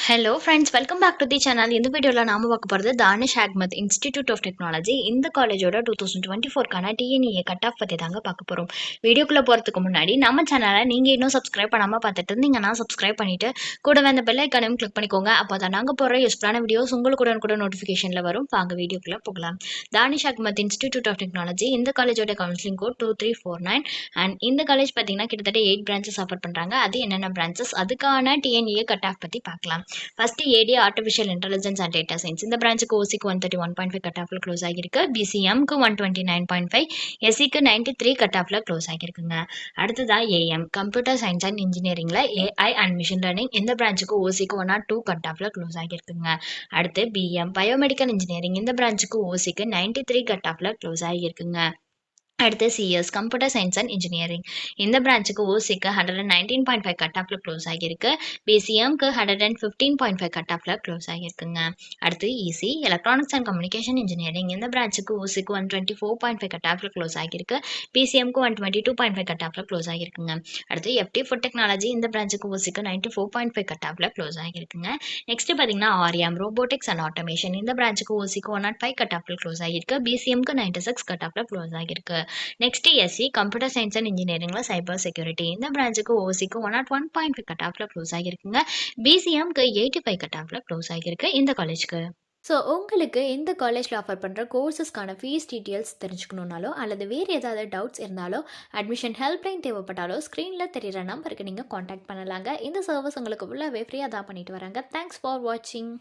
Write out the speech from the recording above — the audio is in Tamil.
Hello friends, welcome back to the channel. இந்த வீடியோவில் நாம பார்க்க போகிறது Danish Ahmad institute of technology. இந்த காலேஜோட 2024க்கான டிஎன்இஏ கட் ஆஃப் பற்றி தாங்க பார்க்க போகிறோம். வீடியோக்குள்ளே போகிறதுக்கு முன்னாடி நம்ம சேனலை நீங்கள் இன்னும் சப்ஸ்கிரைப் பண்ணாமல் பார்த்துட்டு இருந்தீங்கன்னா சப்ஸ்கிரைப் பண்ணிவிட்டு கூடவே அந்த பெல் ஐக்கானையும் கிளிக் பண்ணிக்கோங்க. அப்போ தான் நாங்கள் போகிற யூஸ்ஃபுல்லான வீடியோஸ் உங்களுக்கு கூட நோட்டிஃபிகேஷனில் வரும். வாங்க வீடியோக்குள்ளே போகலாம். Danish Ahmad institute of technology இந்த காலேஜோட கவுன்சிலிங் கோட் 2349 அண்ட் இந்த காலேஜ் பார்த்தீங்கன்னா கிட்டத்தட்ட 8 பிரான்ச்சஸ் ஆஃபர் பண்ணுறாங்க. அது என்னென்ன பிரான்ச்சஸ், அதுக்கான டிஎன்இஏ கட் ஆஃப் பற்றி பார்க்கலாம். First AD artificial intelligence and data science. இந்த பிரான்ச்சுக்கு ஓசிக்கு 131.5 கட் ஆஃப்ல க்ளோஸ் ஆகிருக்கு. பிசிஎம்க்கு 129.5, எஸ்சிக்கு 93 கட் ஆஃப்ல க்ளோஸ் ஆகிருக்குங்க. அடுத்ததா ஏஎம் கம்ப்யூட்டர் சயின்ஸ் அண்ட் இன்ஜினியரிங்ல ஏஐ அண்ட் மிஷின் லேர்னிங். இந்த பிரான்ச்சுக்கு ஓசிக்கு 102 கட் ஆஃப்ல க்ளோஸ் ஆகிருக்குங்க. அடுத்து பிஎம் பயோமெடிக்கல் இன்ஜினியரிங். இந்த பிரான்ச்சுக்கு ஓசிக்கு 93 கட் ஆஃப்ல க்ளோஸ் ஆகிருக்குங்க. அடுத்து CS computer science and engineering. இந்த பிரான்ச்சுக்கு ஓசிக்கு 119.5 கட் ஆஃப்ல க்ளோஸ் ஆகிருக்கு. பிசிஎம்க்கு 115.5 கட் ஆஃப்ல க்ளோஸ் ஆகிருக்குங்க. அடுத்து EC electronics and communication engineering. இந்த பிரான்ச்சுக்கு ஓசிக்கு 124.5 கட் ஆஃப்ல க்ளோஸ் ஆகிருக்கு. பிசிஎம்க்கு 122.5 கட் ஆஃப்ல க்ளோஸ் ஆகிருக்குங்க. அடுத்து எஃப்டி ஃபுட் டெக்னாலஜி. இந்த பிரான்ச்சுக்கு ஓசிக்கு 94.5 கட் ஆஃப்ல க்ளோஸ் ஆகிருக்குங்க. நெக்ஸ்ட் பார்த்தீங்கன்னா ஆர்எம் ரோபோட்டிக்ஸ் அண்ட் ஆட்டோமேஷன். இந்த பிரான்ச்சுக்கு ஓசிக்கு 105 கட் ஆஃப்ல க்ளோஸ் ஆகிருக்கு. பிசிஎம்க்கு 96 கட் ஆஃப்ல க்ளோஸ் ஆகிருக்கு. Next SC computer science and இன்ஜினியரிங்ல சைபர் செக்யூரிட்டி. இந்த பிரான்ச்சுக்கு ஓசிக்கு 101.5 கட் ஆஃப்ல க்ளோஸ் ஆகிருக்குங்க. பிசிஎம்க்கு 85 கட் ஆஃப்ல க்ளோஸ் ஆகிருக்கு இந்த காலேஜ்க்கு. ஸோ உங்களுக்கு இந்த காலேஜில் ஆஃபர் பண்ணுற கோர்சஸ்க்கான ஃபீஸ் டீட்டெயில்ஸ் தெரிஞ்சுக்கணுன்னாலோ அல்லது வேறு ஏதாவது டவுட்ஸ் இருந்தாலோ அட்மிஷன் ஹெல்ப்லைன் தேவைப்பட்டாலோ ஸ்க்ரீனில் தெரிகிற நம்பருக்கு நீங்கள் காண்டாக்ட் பண்ணலாங்க. இந்த சர்வீஸ் உங்களுக்கு ஃபுல்லாகவே ஃப்ரீயாக தான் பண்ணிட்டு வராங்க. தேங்க்ஸ் ஃபார் வாட்சிங்.